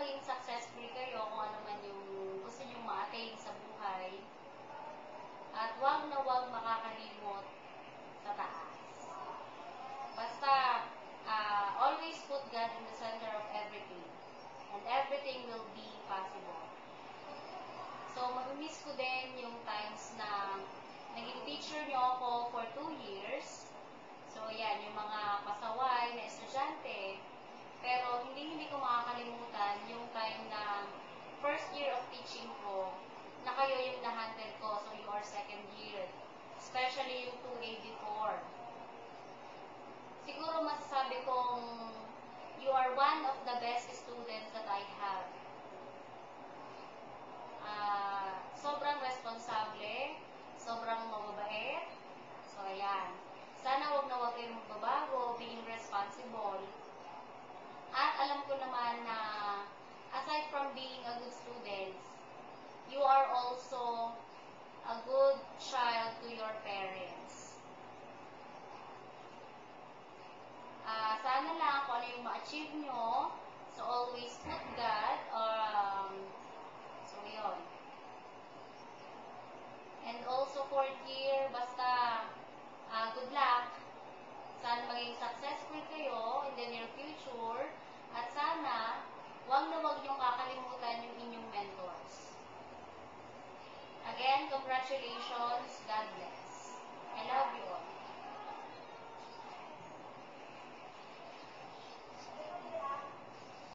maging successful kayo kung ano man yung gusto nyo ma-attain sa buhay. At wag na wag makakalimot sa taas. Basta, always put God in the center of everything. And everything will be possible. So, mamimiss ko din yung times na naging teacher nyo ako for 2 years. So, yan, yung mga pasaway na estudyante. Pero, hindi ko makakalimutan yung time na first year of teaching ko, na kayo yung na-handle ko. So, you are second year. Especially yung 284. Siguro masasabi kong you are one of the best students that I have. Sobrang responsable, sobrang mababait. So, ayan. Sana wag na wag kayong magbabago, being responsible. At alam ko naman na aside from being a good student, you are also a good child to your parents. Sana lang kung ano yung ma-achieve nyo, so always put God, so yun. And also 4th year, basta good luck. Sana maging successful kayo in the near future. At sana, wag na wag niyong kakalimutan yung inyong mentors. Again, congratulations. God bless. I love you all.